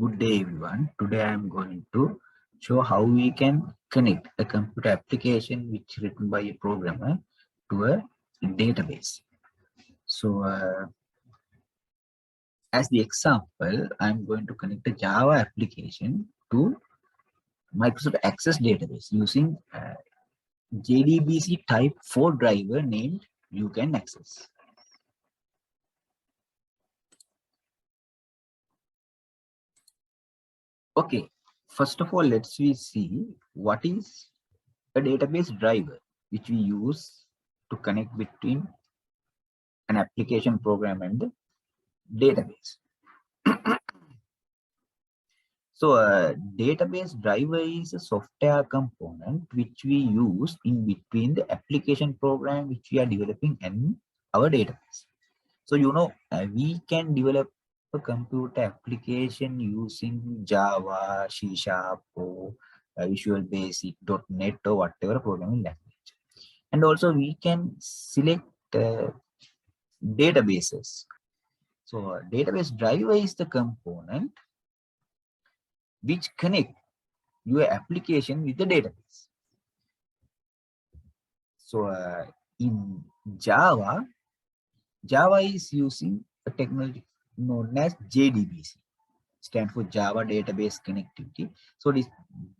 Good day everyone. Today I am going to show how we can connect a computer application which is written by a programmer to a database. So as the example, I am going to connect a Java application to Microsoft Access database using JDBC type 4 driver named UCanAccess. Okay, first of all, let's see what is a database driver which we use to connect between an application program and the database. So a database driver is a software component which we use in between the application program which we are developing and our database. So we can develop a computer application using Java, C Sharp, or Visual Basic, .NET, or whatever programming language. And also we can select databases. So database driver is the component which connect your application with the database. So in Java is using a technology known as JDBC, stand for Java Database Connectivity. So this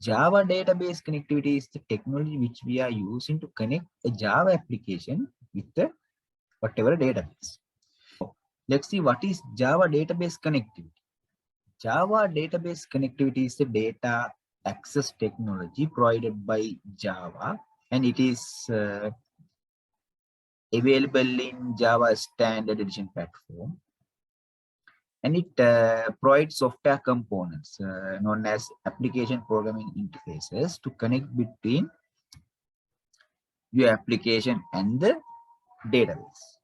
Java Database Connectivity is the technology which we are using to connect a Java application with the whatever database. Let's see what is Java Database Connectivity. Java Database Connectivity is the data access technology provided by Java, and it is available in Java Standard Edition platform, and it provides software components known as application programming interfaces to connect between your application and the database.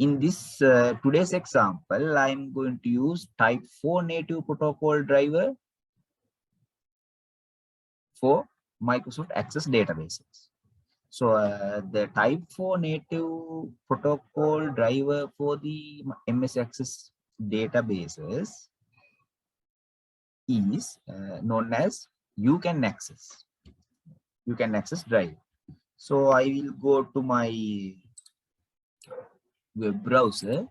In this today's example, I'm going to use type 4 native protocol driver for Microsoft Access databases. So the type 4 native protocol driver for the MS Access databases is known as UCanAccess driver. So I will go to my web browser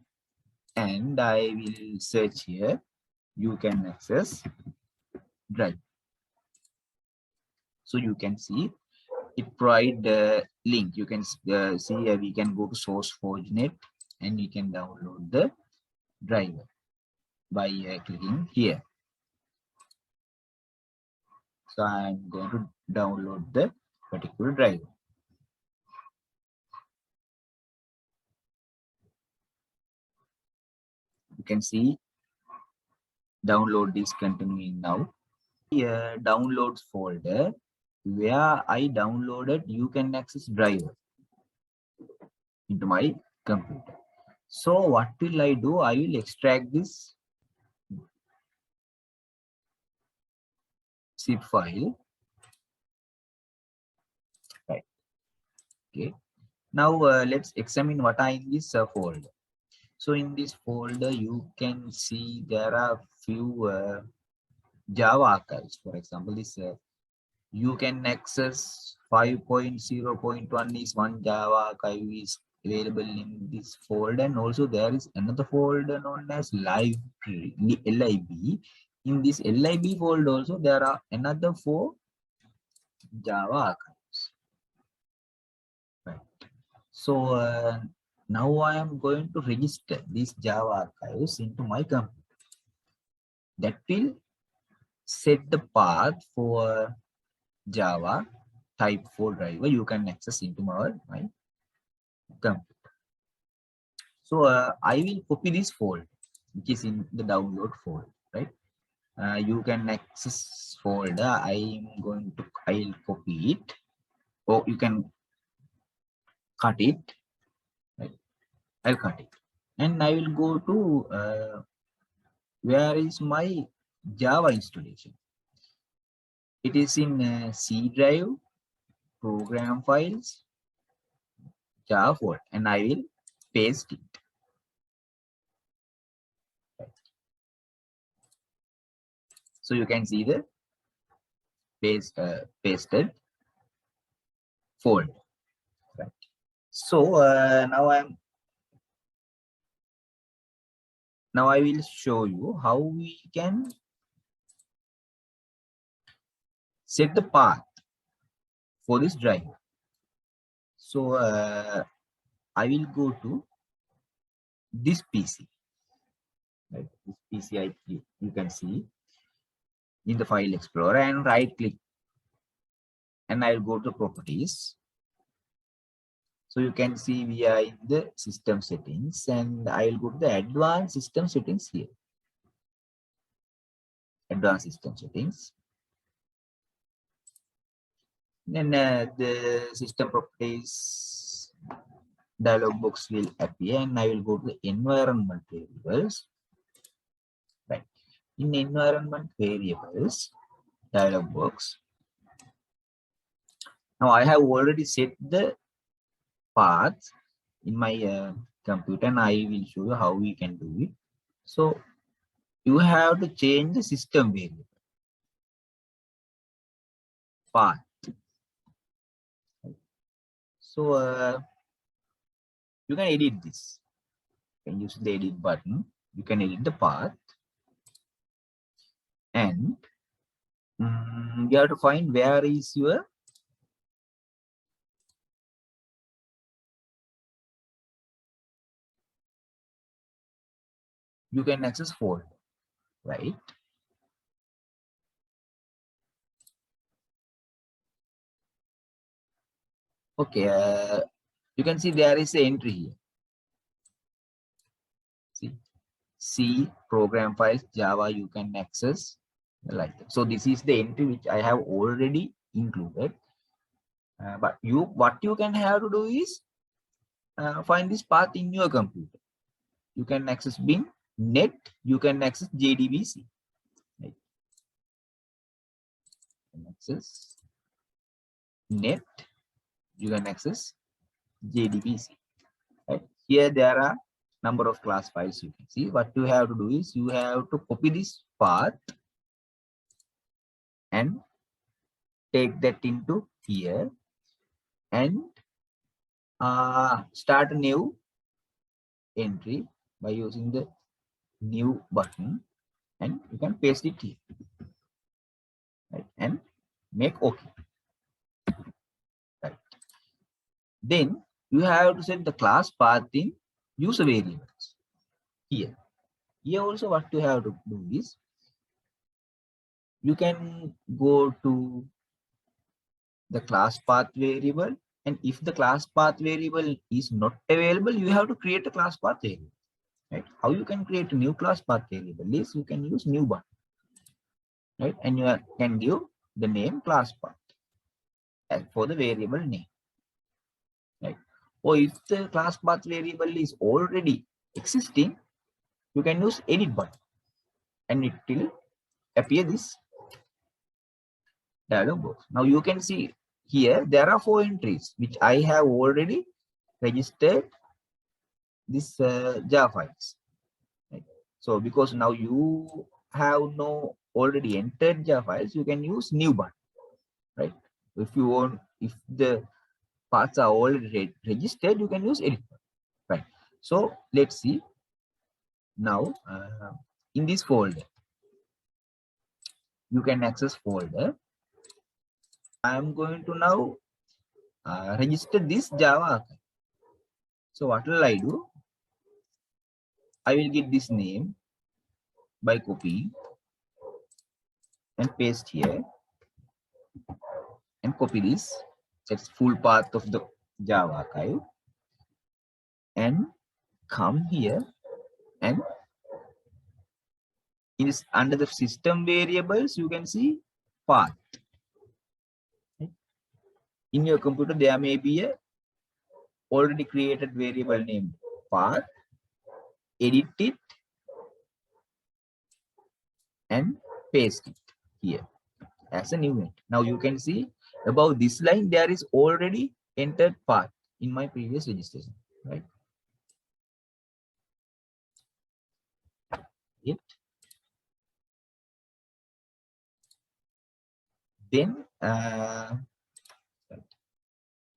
and I will search here UCanAccess drive. So you can see it provide the link. You can see we can go to SourceForge.net and you can download the driver by clicking here. So I'm going to download the particular driver. You can see download is continuing now. Here downloads folder where I downloaded UCanAccess driver into my computer. So what will I do? I will extract this zip file. Right. Okay. Now let's examine what are in this folder. So in this folder, you can see there are few Java archives. For example, this UCanAccess 5.0.1 is one Java archive is available in this folder, and also there is another folder known as library LIB. In this LIB folder also there are another 4 Java archives. Right. So now I am going to register these Java archives into my computer. That will set the path for Java type 4 driver UCanAccess into my computer. So I will copy this folder which is in the download folder, right? UCanAccess folder. I'll copy it, or you can cut it. Right? I'll cut it, and I will go to where is my Java installation. It is in C drive, program files, Java folder, and I will paste it. So you can see the pasted folder. Right. So now I will show you how we can set the path for this drive. So I will go to this PC. Right? This PC you can see in the file explorer, and right click, and I will go to properties. So you can see we are in the system settings, and I will go to the advanced system settings here. Advanced system settings. Then the system properties dialog box will appear, and I will go to the environment variables. Right. In environment variables dialog box, now I have already set the path in my computer, and I will show you how we can do it. So you have to change the system variable path. So you can edit this. You can use the edit button. You can edit the path, and you have to find where is your UCanAccess folder, right? Okay, you can see there is an entry here. See, C program files Java UCanAccess, like that. So this is the entry which I have already included. But what you can have to do is find this path in your computer. You can access bin net. You can access JDBC. Right? You can access net. You can access JDBC. Right? Here there are number of class files. You can see what you have to do is you have to copy this path and take that into here and start a new entry by using the new button, and you can paste it here, right? And make OK. Right. Then you have to set the class path in user variables here. Here also what you have to do is you can go to the class path variable, and if the class path variable is not available, you have to create a class path variable. Right? How you can create a new class path variable is you can use new button, right? And you can give the name class path as for the variable name, right? Or if the class path variable is already existing, you can use edit button, and it will appear this dialog box. Now you can see here there are 4 entries which I have already registered this Java files. Right? So because now you have already entered Java files, you can use new button, right? If you want, if the paths are already registered, you can use edit button, right? So let's see now in this folder, UCanAccess folder, I am going to now register this Java account. So what will I do? I will get this name by copying and paste here, and copy this. That's full path of the Java archive, and come here, and in this, under the system variables, you can see path. In your computer, there may be a already created variable named path. Edit it and paste it here as a new entry. Now you can see above this line there is already entered path in my previous registration, right? It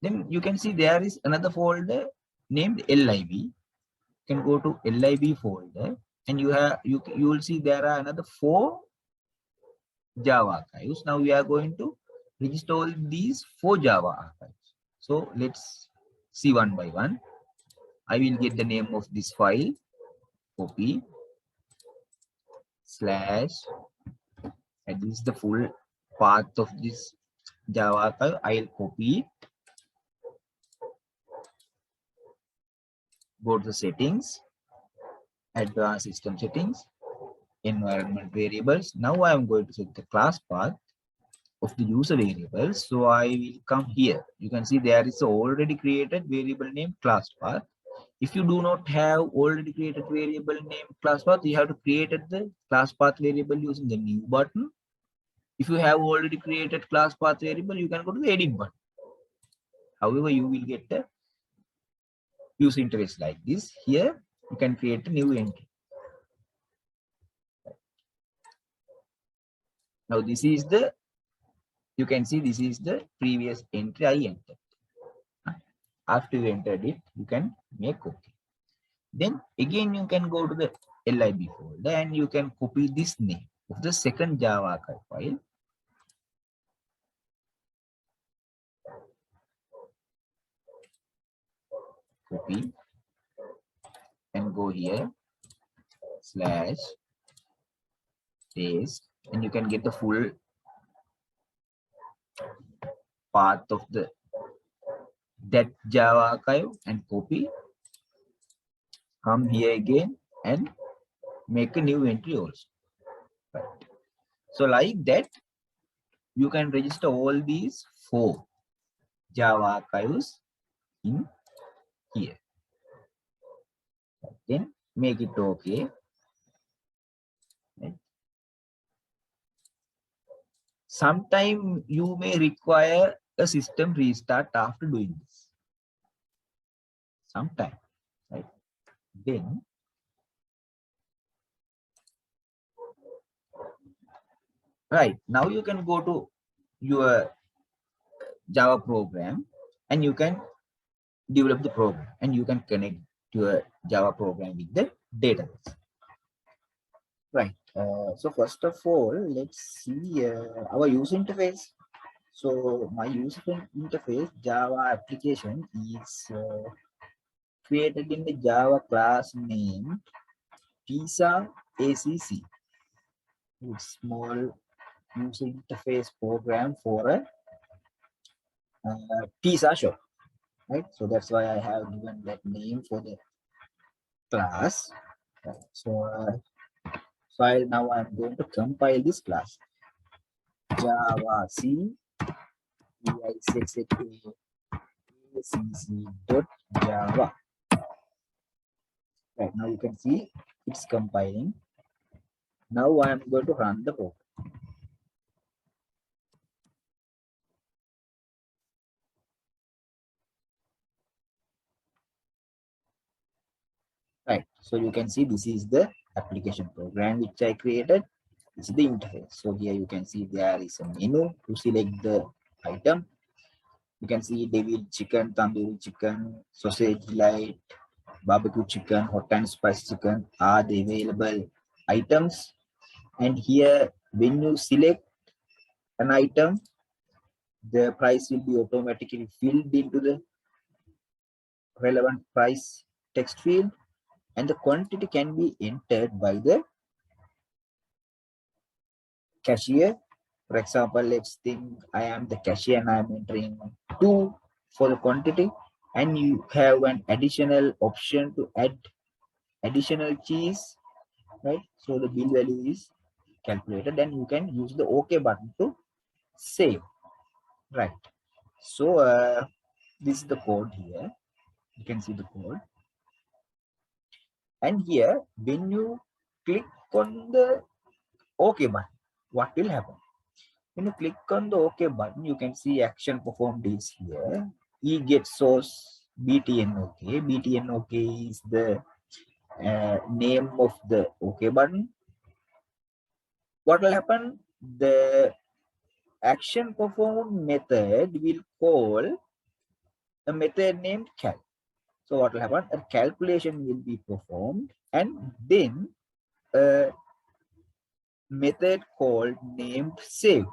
then you can see there is another folder named lib. You can go to lib folder, and you will see there are another 4 Java archives. Now we are going to register all these 4 Java archives. So let's see one by one. I will get the name of this file, copy slash, and this is the full path of this Java archive. I'll copy it, go to the settings, advanced system settings, environment variables. Now I am going to set the class path of the user variables. So I will come here. You can see there is already created variable name class path. If you do not have already created variable name class path, you have to create the class path variable using the new button. If you have already created class path variable, you can go to the edit button. However, you will get the user interface like this. Here, you can create a new entry. Now, this is the, you can see this is the previous entry I entered. After you entered it, you can make OK. Then again, you can go to the lib folder and you can copy this name of the second Java archive file. Copy and go here, slash, paste, and you can get the full path of that Java archive and copy. Come here again and make a new entry also. Right. So like that, you can register all these 4 Java archives in here. Then make it OK. Right. Sometime you may require a system restart after doing this. Sometime, right? Then right now you can go to your Java program and you can develop the program and you can connect your Java program with the database. Right. So first of all, let's see our user interface. So my user interface Java application is created in the Java class name Pizza ACC. It's small user interface program for a pizza shop, right? So that's why I have given that name for the class. Right. So now I'm going to compile this class. Java C dot Java. Right now you can see it's compiling. Now I'm going to run the program. Right. So you can see this is the application program which I created. This is the interface. So here you can see there is a menu to select the item. You can see devil chicken, tandoori chicken, sausage delight, barbecue chicken, hot and spicy chicken are the available items. And here, when you select an item, the price will be automatically filled into the relevant price text field, and the quantity can be entered by the cashier. For example, let's think I am the cashier and I am entering 2 for the quantity, and you have an additional option to add additional cheese, right? So the bill value is calculated and you can use the OK button to save, right? So this is the code here. You can see the code. And here, when you click on the OK button, what will happen? When you click on the OK button, you can see action performed is here. E get source BTN OK. BTN OK is the name of the OK button. What will happen? The action performed method will call a method named cal. So what will happen? A calculation will be performed, and then a method called named save.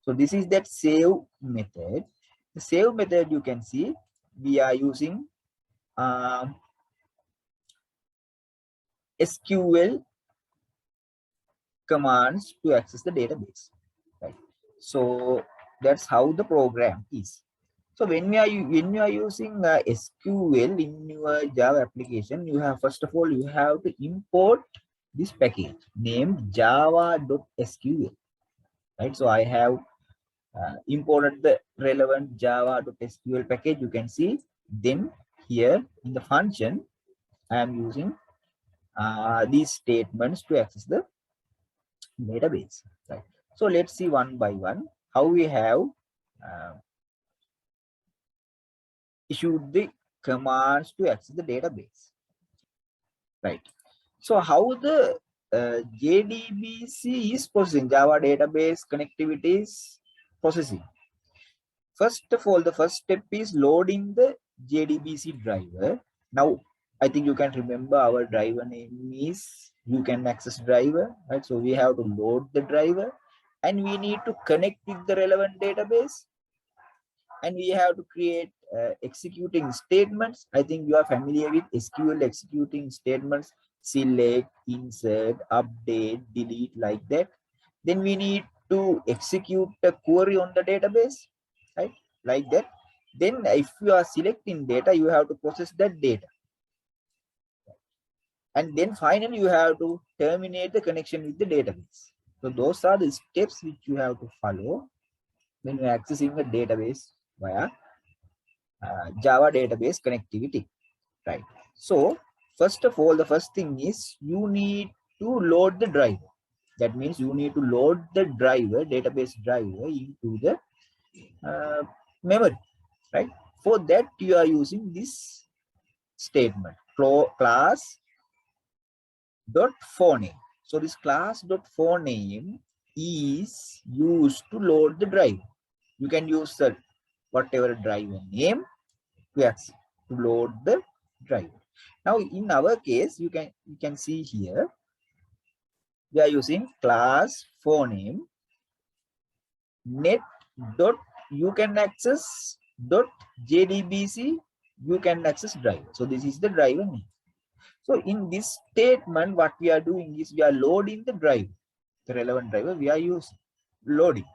So this is that save method. The save method, you can see we are using SQL commands to access the database, right? So that's how the program is. So when you are using SQL in your Java application, you have, first of all, you have to import this package named java.sql, right? So I have imported the relevant java.sql package. You can see. Then here in the function, I am using these statements to access the database, right? So let's see one by one how we have issued the commands to access the database, right? So how the JDBC is processing, Java database connectivity is processing. First of all, the first step is loading the JDBC driver. Now, I think you can remember our driver name is UCanAccess driver, right? So we have to load the driver, and we need to connect with the relevant database, and we have to create executing statements. I think you are familiar with SQL executing statements: select, insert, update, delete, like that. Then we need to execute a query on the database, right? Like that. Then if you are selecting data, you have to process that data. And then finally, you have to terminate the connection with the database. So those are the steps which you have to follow when you are accessing a database via Java database connectivity, right? So first of all, the first thing is you need to load the driver. That means you need to load the driver, database driver, into the memory, right? For that, you are using this statement, class dot phoname. So this class dot phoname is used to load the driver. You can use the whatever driver name to load the driver. Now in our case, you can see here we are using class phoname net dot UCanAccess dot JDBC UCanAccess driver. So this is the driver name. So in this statement, what we are doing is we are loading the driver, the relevant driver we are using, loading.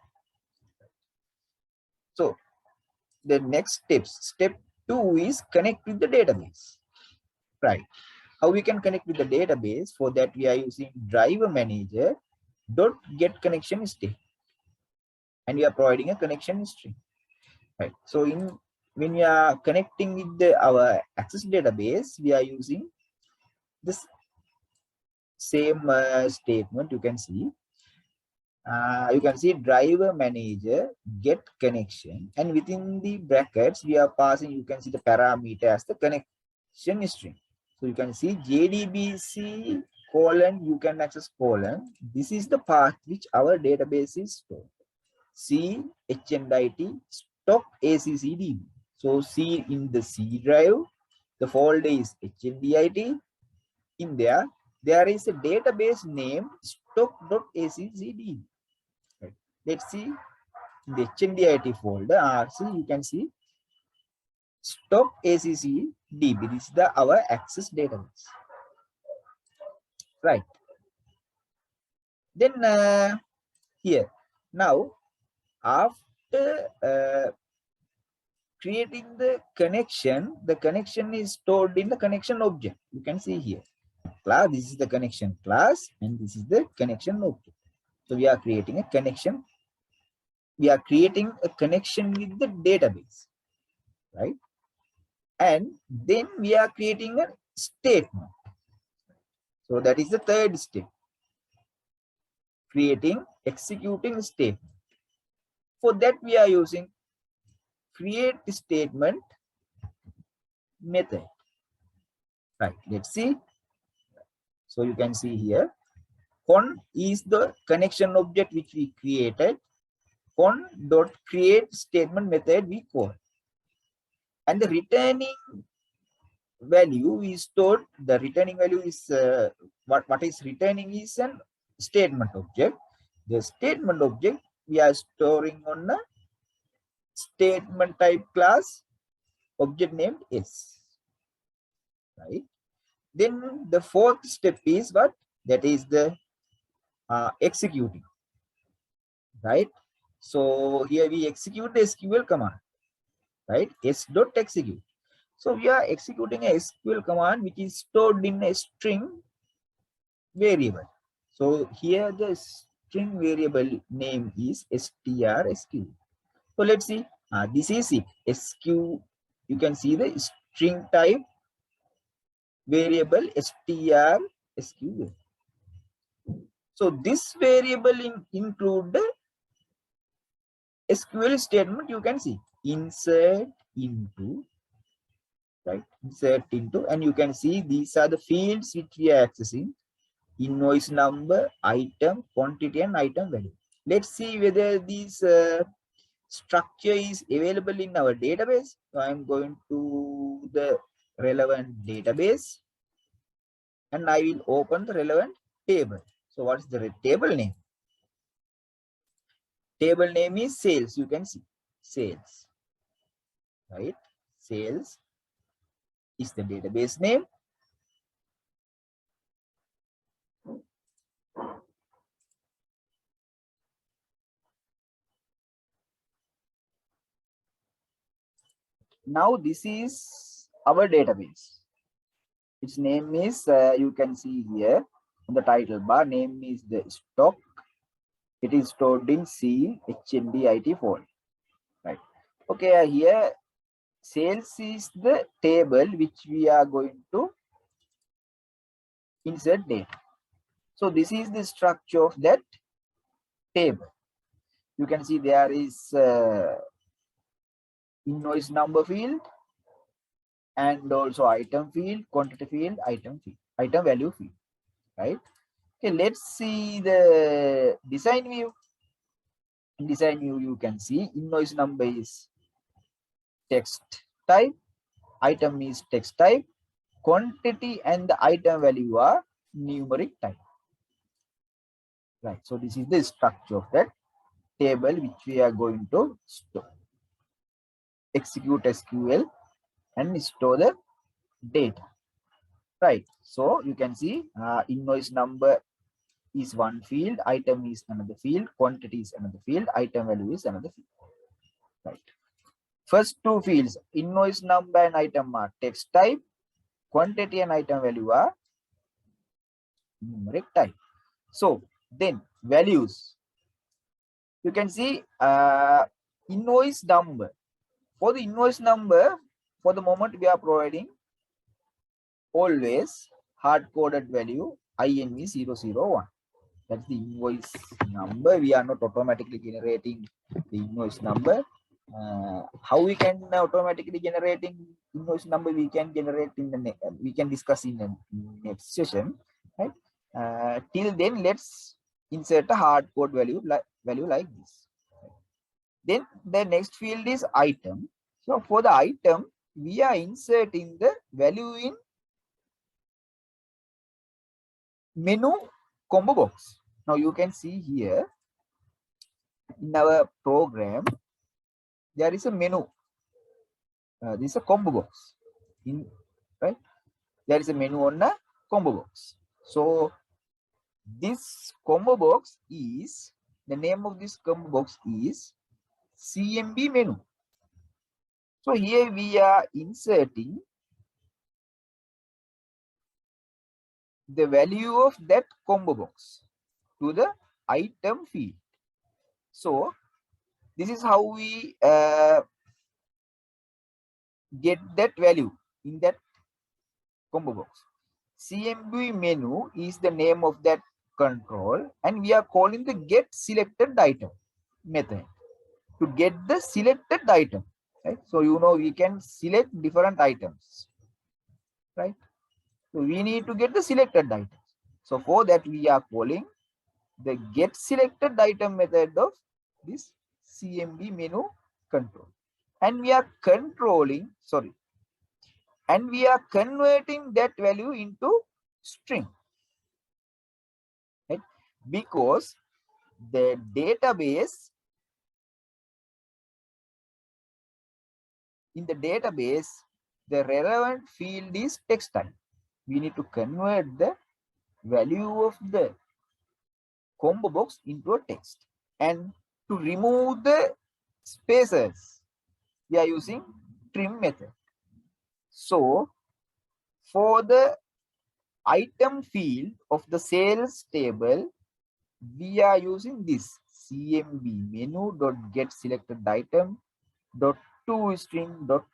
So the next step 2 is connect with the database, right? How we can connect with the database? For that, we are using driver manager dot get connection string, and we are providing a connection string, right? So when we are connecting with our access database, we are using this same statement. You can see driver manager get connection, and within the brackets we are passing, you can see the parameter as the connection string. So you can see JDBC colon UCanAccess colon. This is the path which our database is stored. C HNDIT stock ACCDB. So C in the C drive, the folder is HNDIT. In there is a database name stock.accdb. Right. Let's see in the HNDIT folder RC, you can see stock ACCDB. This is our access database, right? Then here now, after creating the connection is stored in the connection object. You can see here class. This is the connection class, and this is the connection object. So we are creating a connection. We are creating a connection with the database, right? And then we are creating a statement. So that is the third step, executing statement. For that, we are using create statement method, right? Let's see. So you can see here, con is the connection object which we created, con.create statement method we call. And the returning value is stored. The returning value is what is returning is an statement object. The statement object we are storing on a statement type class object named S. Right. Then the fourth step is what? That is the executing. Right. So here we execute the SQL command. Right. S.execute. So we are executing a SQL command which is stored in a string variable. So here the string variable name is strsq. So let's see. This is it. SQ. You can see the string type variable strsq. So this variable include the SQL statement. You can see insert into, right? Insert into, and you can see these are the fields which we are accessing: invoice number, item, quantity, and item value. Let's see whether this structure is available in our database. So I'm going to the relevant database and I will open the relevant table. So what's the table name? Table name is sales. You can see sales, right? Sales is the database name. Now this is our database. Its name is, you can see here on the title bar, name is the stock. It is stored in C HNDIT folder, right? Okay, here sales is the table which we are going to insert data. So this is the structure of that table. You can see there is invoice number field and also item field, quantity field, item value field, right? Okay, let's see the design view. In design view, you can see invoice number is text type, item is text type, quantity and the item value are numeric type. Right. So this is the structure of that table which we are going to store. Execute SQL and store the data. Right. So you can see invoice number is one field, item is another field, quantity is another field, item value is another field. Right. First two fields, invoice number and item are text type, quantity and item value are numeric type. So then values, you can see invoice number. For the invoice number, for the moment we are providing always hard-coded value INV001. That's the invoice number. We are not automatically generating the invoice number. How we can automatically generating invoice number? We can generate in the we can discuss in the next session, right? Till then, let's insert a hard code value like this. Then the next field is item. So for the item, we are inserting the value in menu combo box. Now you can see here in our program, there is a menu. This is a combo box. Right? There is a menu on the combo box. So this combo box is, the name of this combo box is CMB menu. So here we are inserting the value of that combo box to the item field. So this is how we get that value in that combo box. CMB menu is the name of that control, and we are calling the get selected item method to get the selected item. Right? So you know we can select different items, right? So we need to get the selected items. So for that we are calling the get selected item method of this CMB menu control. And we are converting that value into string. Right? Because the database, in the database, the relevant field is text type. We need to convert the value of the combo box into a text. And to remove the spaces, we are using trim method. So for the item field of the sales table, we are using this CMB menu dot get selected item dot to string dot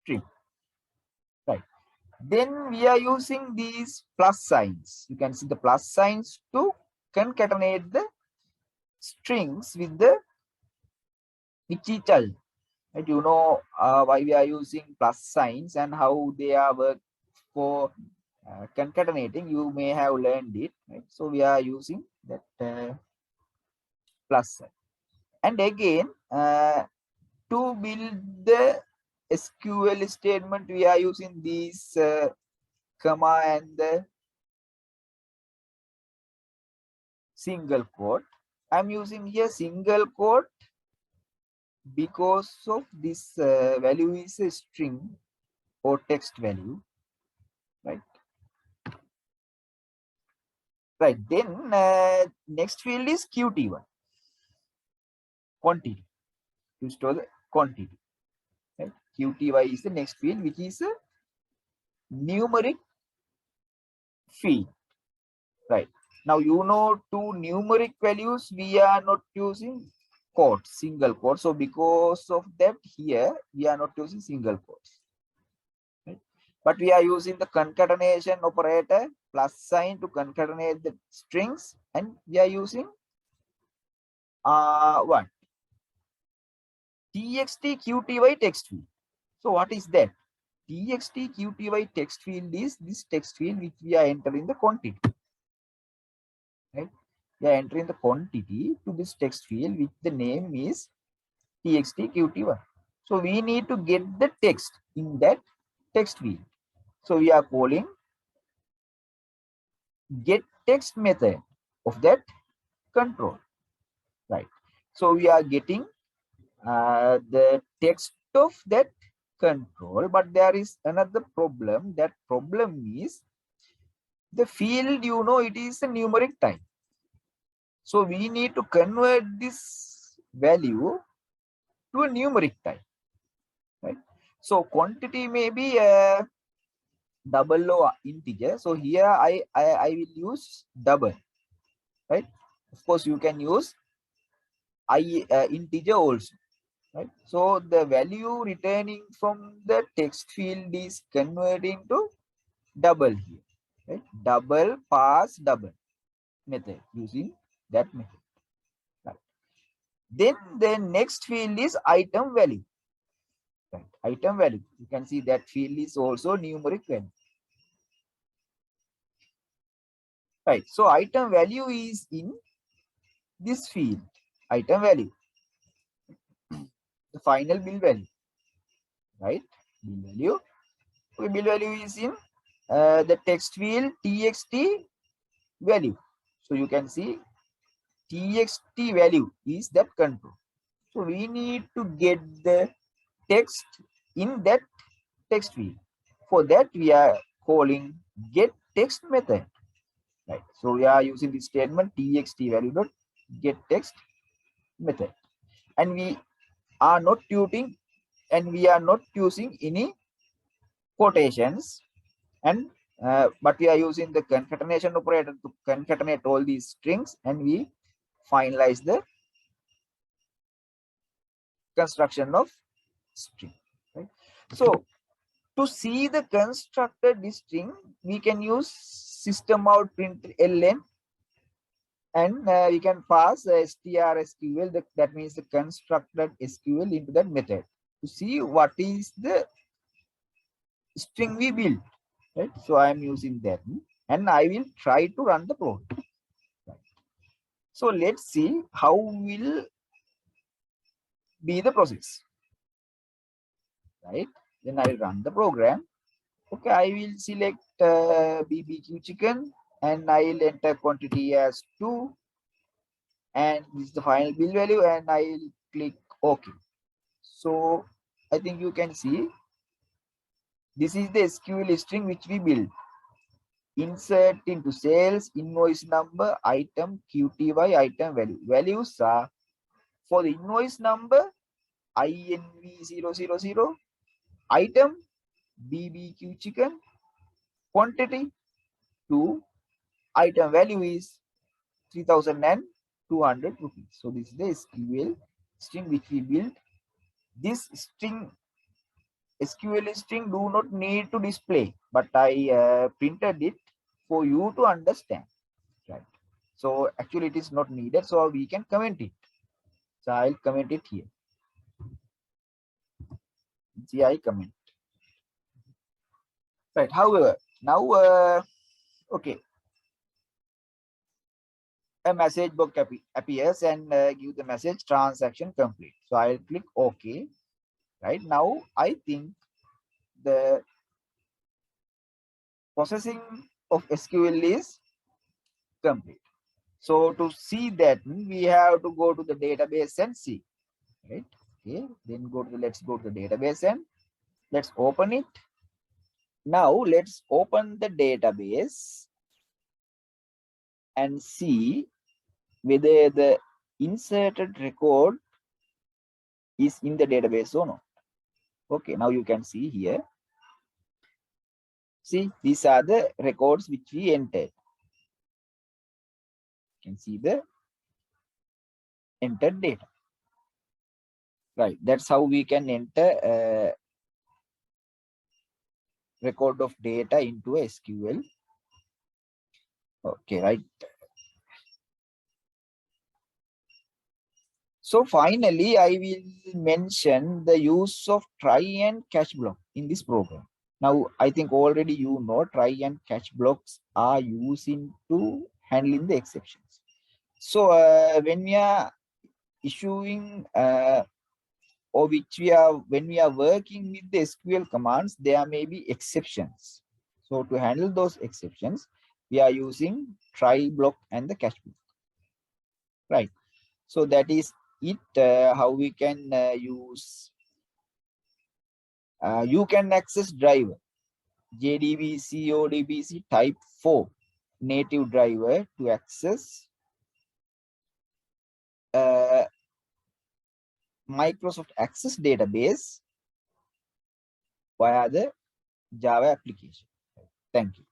trim. Right. Then we are using these plus signs. You can see the plus signs to concatenate the strings with each other. Right? You know why we are using plus signs and how they are work for concatenating. You may have learned it. Right? So we are using that plus sign. And again, to build the SQL statement, we are using these comma and the single quote. I'm using here single quote because of this value is a string or text value, right? Right. Then next field is QT1, quantity, to store the quantity. Right? QTY is the next field, which is a numeric field. Right. Now you know two numeric values we are not using quotes, single quotes. So because of that, here we are not using single quotes. Right? But we are using the concatenation operator plus sign to concatenate the strings, and we are using what? TXT QTY text field. So what is that? TXT QTY text field is this text field which we are entering the quantity. Right? We are entering the quantity to this text field which the name is TXT QT1. So we need to get the text in that text field. So we are calling get text method of that control. Right. So we are getting the text of that control, but there is another problem. That problem is the field, you know, it is a numeric type. So we need to convert this value to a numeric type, right? So quantity may be a double or integer. So here I will use double, right? Of course, you can use integer also, right? So the value returning from the text field is converting to double here, right? Double pass double method, using that method. Right. Then the next field is item value. Right. Item value. You can see that field is also numeric value. Right. So item value is in this field. Item value. The final bill value. Right. Bill value. So bill value is in the text field txt value. So you can see txt value is that control. So we need to get the text in that text field. For that, we are calling get text method. Right. So we are using this statement txt value dot get text method, and we are not using any quotations, and but we are using the concatenation operator to concatenate all these strings, and we finalize the construction of string. Right. So to see the constructed string, we can use system out print ln, and we can pass strsql, that means the constructed SQL, into that method to see what is the string we built. Right. So I am using that, and I will try to run the program. Right. So let's see how will be the process, right? Then I'll run the program. Okay, I will select BBQ chicken and I'll enter quantity as 2, and this is the final bill value, and I'll click OK. So I think you can see this is the SQL string which we built. Insert into sales, invoice number, item, QTY, item value. Values are for the invoice number INV000, item BBQ chicken, quantity 2, item value is 3,200 rupees. So this is the SQL string which we built. This string SQL string do not need to display, but I printed it for you to understand, right? So actually it is not needed, so we can comment it. So I'll comment it here. See, I comment. Right. However, now okay, a message box appears and give the message transaction complete. So I'll click OK. Right now, I think the processing of SQL is complete. So to see that, we have to go to the database and see, right? Okay, then let's go to the database and let's open it. Now let's open the database and see whether the inserted record is in the database or not. Okay, now you can see here. See, these are the records which we entered. You can see the entered data. Right, that's how we can enter a record of data into SQL. Okay, right. So finally, I will mention the use of try and catch block in this program. Now, I think already you know try and catch blocks are used to handling the exceptions. So when we are issuing or when we are working with the SQL commands, there may be exceptions. So to handle those exceptions, we are using try block and the catch block. Right. So that is it. How we can use UCanAccess driver, JDBC ODBC type 4 native driver to access Microsoft Access database via the Java application. Thank you.